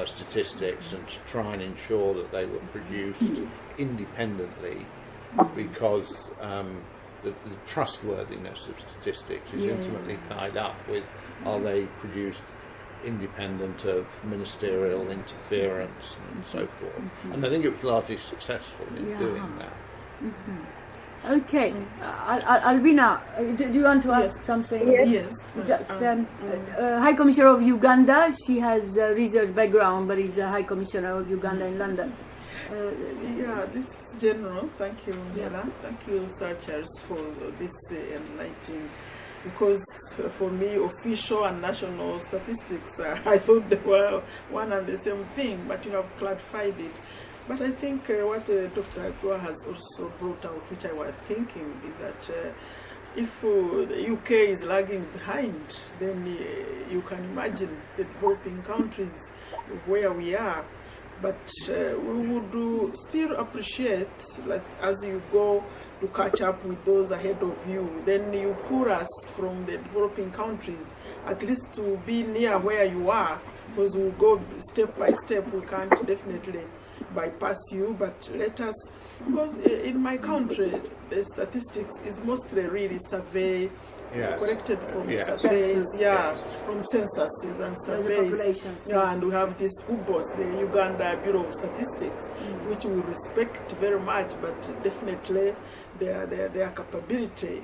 Speaker 2: statistics, and to try and ensure that they were produced independently, because the trustworthiness of statistics is intimately tied up with, are they produced independent of ministerial interference and so forth. And I think it was largely successful in doing that.
Speaker 1: Okay, Albina, do you want to ask something?
Speaker 3: Yes.
Speaker 1: Just High Commissioner of Uganda. She has a research background, but is a High Commissioner of Uganda in London.
Speaker 3: This is general. Thank you, Mela. Thank you, Sir Charles, for this enlightening. Because for me, official and national statistics, I thought they were one and the same thing, but you have clarified it. But I think what Dr. Agua has also brought out, which I was thinking, is that if the UK is lagging behind, then you can imagine the developing countries where we are. But we would still appreciate that as you go to catch up with those ahead of you, then you pull us from the developing countries, at least to be near where you are, because we'll go step by step. We can't definitely bypass you, but let us, because in my country the statistics is mostly really survey, collected from surveys, from censuses and surveys, and we have this UBOS, the Uganda Bureau of Statistics, which we respect very much, but definitely their capability,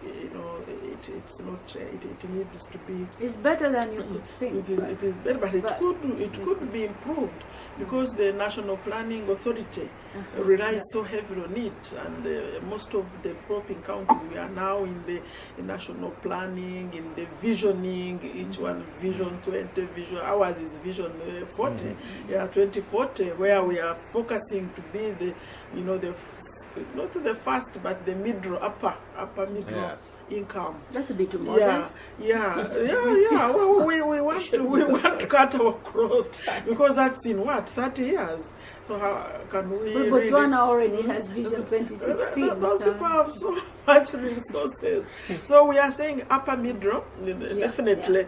Speaker 3: it's not. It needs to be.
Speaker 1: It's better than you could think.
Speaker 3: It is better, but it could be improved, because the National Planning Authority relies so heavily on it, and most of the developing countries, we are now in the national planning, in the visioning, each one vision 20, vision, ours is vision 40, 2040, where we are focusing to be the, not the first, but the middle, upper middle income.
Speaker 1: That's a bit too modest.
Speaker 3: Well, we want to cut our growth, because that's in 30 years. So how can we?
Speaker 1: But Botswana already has Vision 2016.
Speaker 3: Those people have so much resources. So we are saying upper middle, definitely.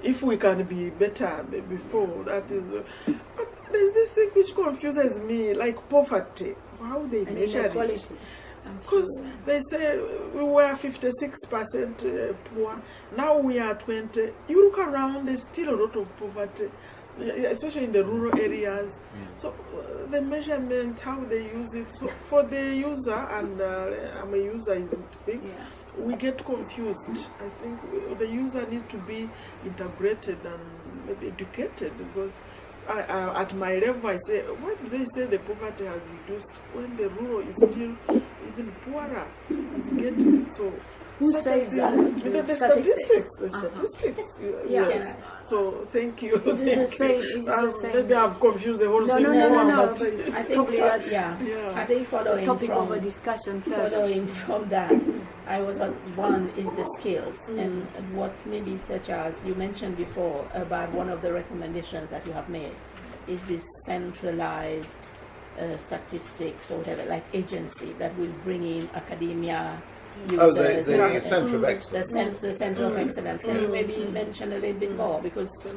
Speaker 3: If we can be better before, that is. But there's this thing which confuses me, like poverty. How they measure it? Because they say we were 56% poor. Now we are 20. You look around, there's still a lot of poverty, especially in the rural areas. So the measurement, how they use it. So for the user, and I'm a user, I think, we get confused. I think the user needs to be integrated and maybe educated, because at my level, I say, why do they say the poverty has reduced when the rural is still even poorer? It's getting so.
Speaker 1: Who says that?
Speaker 3: The statistics. The statistics. Yes. So thank you.
Speaker 1: Is it the same?
Speaker 3: Maybe I've confused the whole thing.
Speaker 1: No.
Speaker 3: But
Speaker 1: I think that's
Speaker 6: I think following
Speaker 1: topic
Speaker 6: from
Speaker 1: of a discussion.
Speaker 6: following from that, one is the skills, and what maybe such as you mentioned before about one of the recommendations that you have made is this centralized statistics or whatever, like agency that will bring in academia. Users,
Speaker 2: the Centre of Excellence.
Speaker 6: The Centre of Excellence. Can you maybe mention a little bit more? Because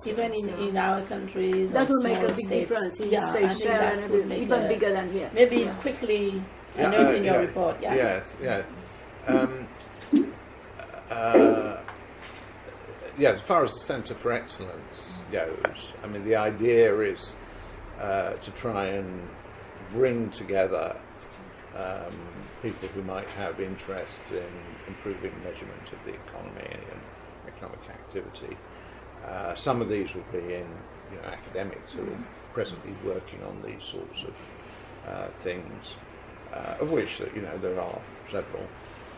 Speaker 6: even in our countries,
Speaker 1: that will make a
Speaker 6: small
Speaker 1: big
Speaker 6: states,
Speaker 1: difference.
Speaker 6: I think that would make
Speaker 1: even bigger than here.
Speaker 6: Maybe quickly, I know it's in your report.
Speaker 2: Yes. As far as the Centre for Excellence goes, I mean, the idea is to try and bring together people who might have interests in improving measurement of the economy and economic activity. Some of these will be in academics who are presently working on these sorts of things, of which there are several.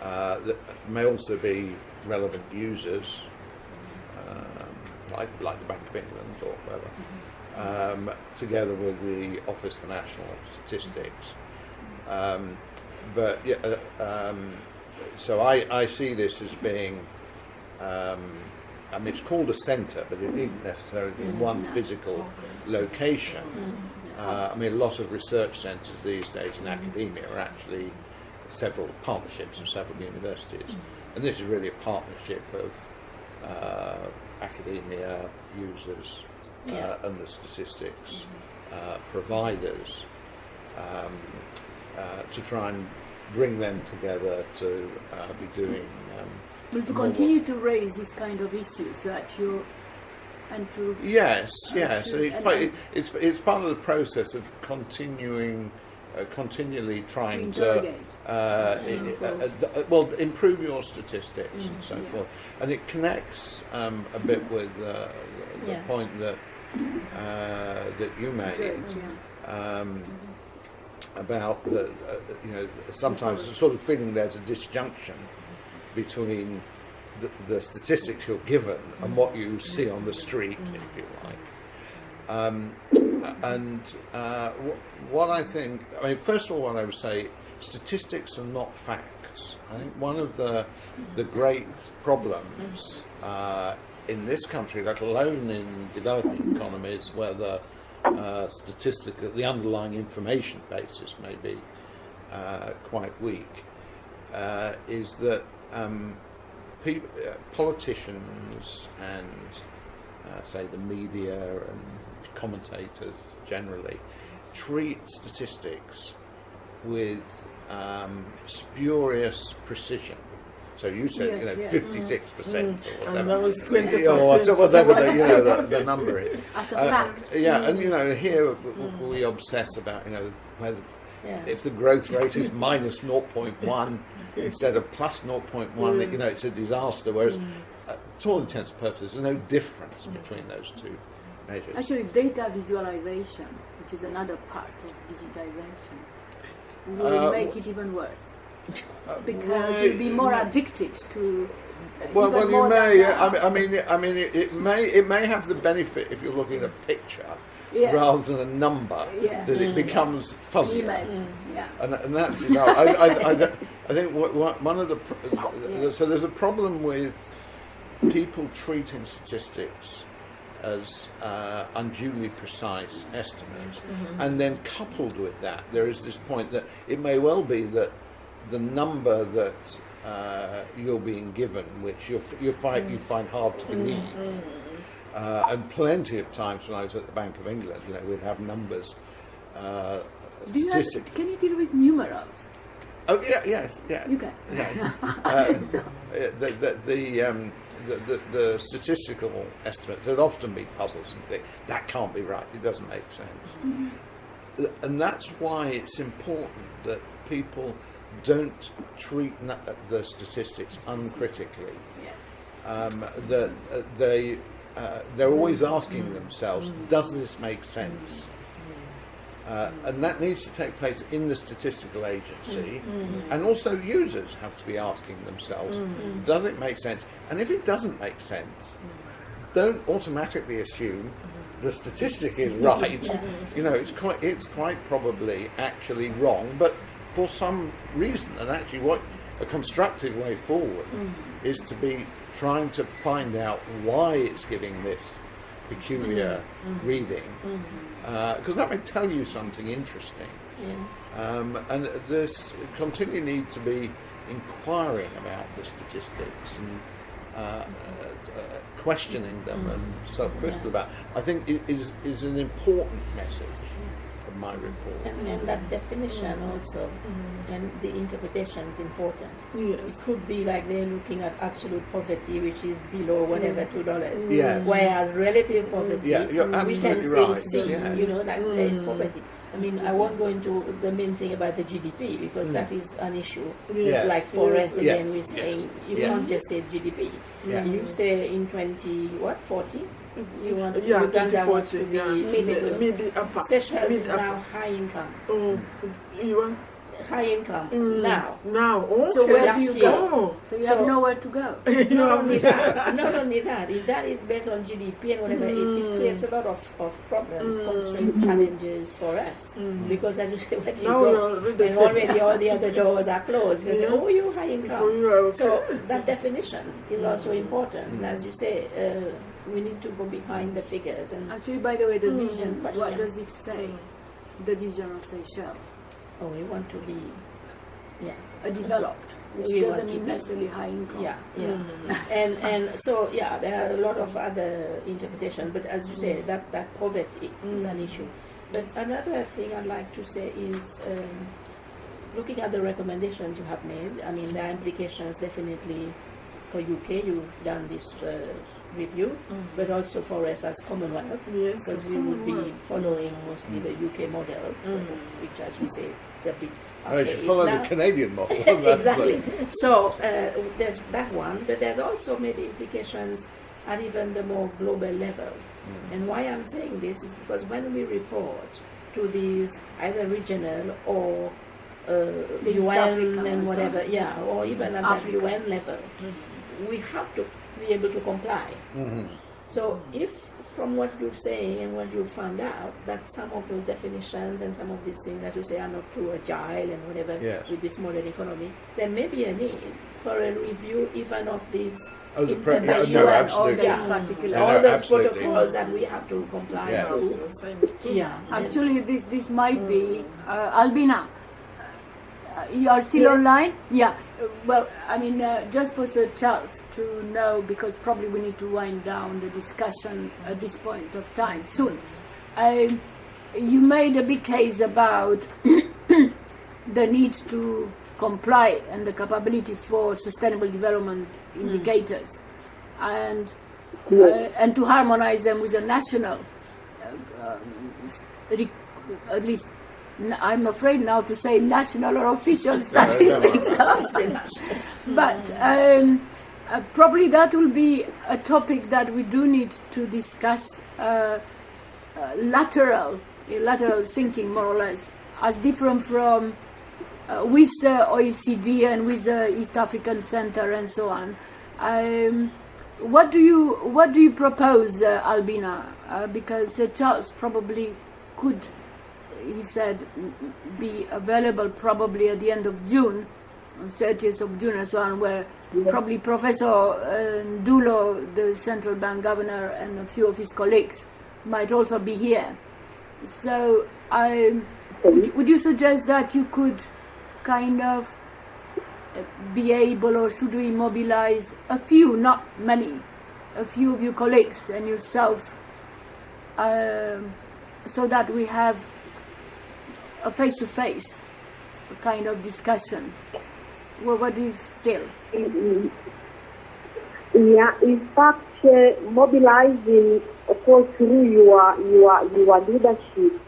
Speaker 2: That may also be relevant users, like the Bank of England or whatever, together with the Office for National Statistics. So I see this as being, it's called a centre, but it needn't necessarily be one physical location. A lot of research centres these days in academia are actually several partnerships of several universities, and this is really a partnership of academia, users, and the statistics providers to try and bring them together to be doing.
Speaker 1: But to continue to raise this kind of issues that you and to
Speaker 2: Yes, yes,
Speaker 1: to-
Speaker 2: and it's
Speaker 1: and
Speaker 2: part,
Speaker 1: then-
Speaker 2: it's part of the process of continually trying to
Speaker 1: interrogate.
Speaker 2: well, improve your statistics and so
Speaker 1: yeah.
Speaker 2: forth, and it connects a bit with the
Speaker 6: Yeah.
Speaker 2: point that that you made.
Speaker 1: George, yeah.
Speaker 2: About the, sometimes the sort of feeling there's a disjunction between the statistics you're given and what you see on the street, if you like. What I think, first of all, what I would say, statistics are not facts. I think one of the great problems in this country, let alone in developing economies, where the the underlying information basis may be quite weak, is that politicians and say the media and commentators generally treat statistics with spurious precision. So you said, 56% or whatever.
Speaker 3: And that was 20%.
Speaker 2: Or whatever the number is.
Speaker 1: As a fact.
Speaker 2: And here we obsess about, whether if the growth rate is minus 0.1 instead of plus 0.1, it's a disaster. Whereas, to all intents and purposes, there's no difference between those two measures.
Speaker 1: Actually, data visualization, which is another part of digitization, will make it even worse. Because you'll be more addicted to.
Speaker 2: Well,
Speaker 1: even
Speaker 2: you
Speaker 1: more
Speaker 2: may.
Speaker 1: than
Speaker 2: It may have the benefit if you're looking at a picture rather than a number that it becomes fuzzy.
Speaker 1: image. Yeah.
Speaker 2: And that's I think one of the so there's a problem with people treating statistics as unduly precise estimates, and then coupled with that, there is this point that it may well be that the number that you're being given, which you find hard to believe, and plenty of times when I was at the Bank of England, we'd have numbers, statistics.
Speaker 1: Can you deal with numerals?
Speaker 2: Oh yes.
Speaker 1: You can.
Speaker 2: The statistical estimates, there'd often be puzzles and things. That can't be right. It doesn't make sense. And that's why it's important that people don't treat the statistics uncritically. That they're always asking themselves, does this make sense? And that needs to take place in the statistical agency, and also users have to be asking themselves, does it make sense? And if it doesn't make sense, don't automatically assume the statistic is right. It's quite probably actually wrong, but for some reason. And actually, what a constructive way forward is to be trying to find out why it's giving this peculiar reading, because that may tell you something interesting. And there's continue need to be inquiring about the statistics and questioning them and self-critical about. I think it is an important message of my report.
Speaker 6: And that definition also, and the interpretation is important.
Speaker 3: Yes.
Speaker 6: It could be like they're looking at absolute poverty, which is below whatever $2.
Speaker 2: Yes.
Speaker 6: Whereas relative poverty,
Speaker 2: Yeah, you're
Speaker 6: we can
Speaker 2: absolutely
Speaker 6: still
Speaker 2: right.
Speaker 6: see,
Speaker 2: Yes.
Speaker 6: that there is poverty. I won't go into the main thing about the GDP because that is an issue.
Speaker 2: Yes.
Speaker 6: Like for
Speaker 3: Yes.
Speaker 6: us, again,
Speaker 2: Yes.
Speaker 6: we're saying you
Speaker 2: Yes.
Speaker 6: can't just say GDP.
Speaker 2: Yeah.
Speaker 6: You say in 40, you want
Speaker 3: Yeah,
Speaker 6: Uganda wants to
Speaker 3: 2040,
Speaker 6: be
Speaker 3: yeah. Mid upper.
Speaker 6: Seychelles
Speaker 3: Mid
Speaker 6: is
Speaker 3: upper.
Speaker 6: now high income.
Speaker 3: Oh, you want
Speaker 6: High income now.
Speaker 3: now? Okay.
Speaker 1: So where do you
Speaker 6: Last
Speaker 1: go?
Speaker 3: Oh,
Speaker 1: So you have nowhere to go.
Speaker 6: Not only that, if that is based on GDP and whatever, it creates a lot of problems, constraints, challenges for us. Because as you say, where do you
Speaker 3: Now
Speaker 6: go?
Speaker 3: you're already-
Speaker 6: And already all the other doors are closed. You say, oh, you're high income.
Speaker 3: For you, okay.
Speaker 6: So that definition is also important. And as you say, we need to go behind the figures. And
Speaker 1: Actually, by the way, the vision,
Speaker 6: question.
Speaker 1: what does it say? The vision of Seychelles.
Speaker 6: we want to be,
Speaker 1: developed, which
Speaker 6: We want
Speaker 1: doesn't
Speaker 6: to
Speaker 1: mean
Speaker 6: be.
Speaker 1: necessarily high income.
Speaker 6: Yeah, yeah. And so, yeah, there are a lot of other interpretations, but as you say, that poverty is an issue. But another thing I'd like to say is looking at the recommendations you have made, I mean, there are implications definitely for UK, you've done this review, but also for us as Commonwealth,
Speaker 3: Yes,
Speaker 6: because
Speaker 3: as
Speaker 6: we would be
Speaker 3: Commonwealth.
Speaker 6: following mostly the UK model, which, as you say, is a bit
Speaker 2: I should
Speaker 6: archaic
Speaker 2: follow
Speaker 6: now.
Speaker 2: the Canadian model. That's,
Speaker 6: Exactly. So there's that one, but there's also maybe implications at even the more global level. And why I'm saying this is because when we report to these either regional or
Speaker 1: East Africa
Speaker 6: UN and
Speaker 1: or
Speaker 6: whatever,
Speaker 1: something.
Speaker 6: yeah, or even at that
Speaker 1: Africa.
Speaker 6: UN level, we have to be able to comply. So if from what you're saying and what you found out, that some of those definitions and some of these things, as you say, are not too agile and whatever
Speaker 2: Yes.
Speaker 6: with this modern economy, there may be a need for a review even of these
Speaker 2: Oh, the
Speaker 1: The
Speaker 2: no,
Speaker 1: UN,
Speaker 2: no,
Speaker 1: all
Speaker 2: absolutely.
Speaker 1: these
Speaker 6: Yeah.
Speaker 1: particular.
Speaker 2: No,
Speaker 6: all
Speaker 2: no,
Speaker 6: those
Speaker 2: absolutely.
Speaker 6: protocols that we have to comply
Speaker 2: Yes.
Speaker 6: to. Yeah.
Speaker 1: Actually, this might be Albina. You are still online? Yeah. Well, I mean, just for Sir Charles to know, because probably we need to wind down the discussion at this point of time soon. You made a big case about the need to comply and the capability for sustainable development indicators, and to harmonize them with the national, at least. I'm afraid now to say national or official statistics, but probably that will be a topic that we do need to discuss. Lateral thinking, more or less, as different from with the OECD and with the East African Center and so on. What do you propose, Albina? Because Charles probably could, he said, be available probably at the end of June, 30th of June and so on, where probably Professor Ndulo, the central bank governor, and a few of his colleagues might also be here. So would you suggest that you could kind of be able, or should we mobilize a few, not many, a few of your colleagues and yourself, so that we have a face-to-face kind of discussion? Well, what do you feel?
Speaker 4: Yeah, in fact, mobilizing, of course, through your leadership,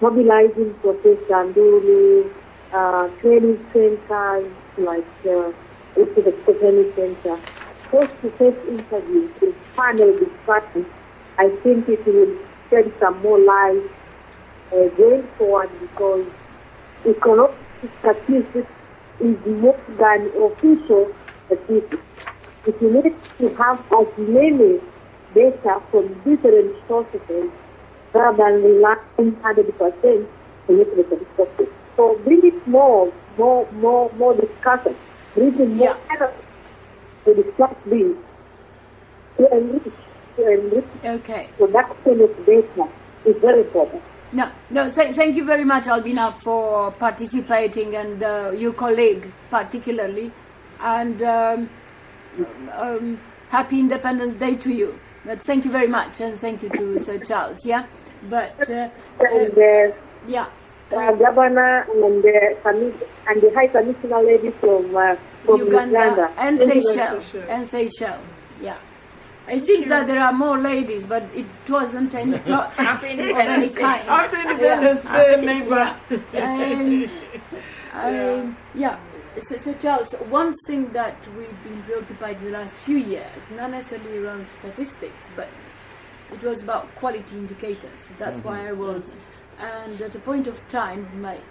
Speaker 4: mobilizing Professor Ndulu, training centers like also the training center, face-to-face interviews with panel discussions, I think it will shed some more light going forward, because economic statistics is more than official statistics. It needs to have as many data from different sources rather than relying 100% on the statistics. So bring it more discussion, bring it more to discuss this, to enrich
Speaker 1: Okay.
Speaker 4: production of data is very important.
Speaker 1: No. Thank you very much, Albina, for participating, and your colleague particularly, and happy Independence Day to you. But thank you very much, and thank you to Sir Charles. Yeah, but yeah.
Speaker 4: Governor and the High Commissioner lady from
Speaker 1: Uganda and
Speaker 3: Thank you,
Speaker 1: Seychelles. Yeah. It seems that there are more ladies, but it wasn't any plot
Speaker 6: Happy
Speaker 1: of any
Speaker 6: Independence Day.
Speaker 1: kind.
Speaker 3: Happy Independence Day, neighbor.
Speaker 1: Yeah. So Charles, one thing that we've been preoccupied with the last few years, not necessarily around statistics, but it was about quality indicators. That's why I was. And at a point of time,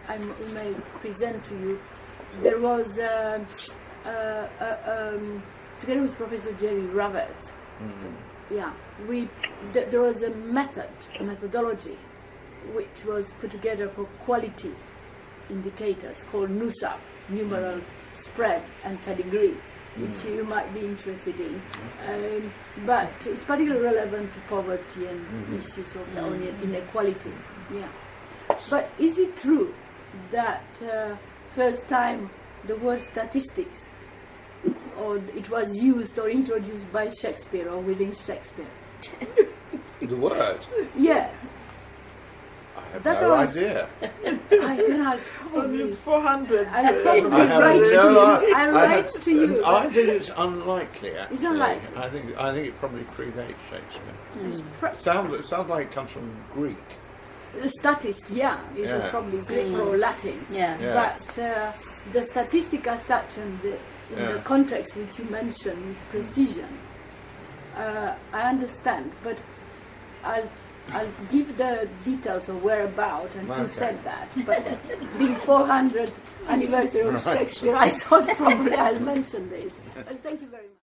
Speaker 1: I may present to you, there was, together with Professor Jerry Roberts, there was a methodology, which was put together for quality indicators called NUSAP, numeral spread and pedigree, which you might be interested in. But it's particularly relevant to poverty and issues of inequality. Yeah. But is it true that first time the word statistics, or it was used or introduced by Shakespeare or within Shakespeare.
Speaker 2: The word?
Speaker 1: Yes.
Speaker 2: I have
Speaker 1: That's
Speaker 2: no
Speaker 1: what I was-
Speaker 2: idea.
Speaker 1: Then I'll
Speaker 3: And
Speaker 1: probably,
Speaker 3: it's 400.
Speaker 1: I'll probably
Speaker 2: I have
Speaker 1: write to
Speaker 2: no
Speaker 1: you.
Speaker 2: idea.
Speaker 1: I'll write to you.
Speaker 2: I think it's unlikely. Actually.
Speaker 1: It's unlikely.
Speaker 2: I think it probably predates Shakespeare.
Speaker 1: It's
Speaker 2: It sounds like it comes from Greek.
Speaker 1: statist, yeah, it was
Speaker 2: Yeah.
Speaker 1: probably Greek or Latin.
Speaker 6: Yeah.
Speaker 2: Yes.
Speaker 1: But the statistic as such and in
Speaker 2: Yeah.
Speaker 1: the context which you mentioned with precision, I understand, but I'll give the details of whereabout and who
Speaker 2: Okay.
Speaker 1: said that. But being 400th anniversary of
Speaker 2: Right.
Speaker 1: Shakespeare, I thought probably I'll mention this. Thank you very much.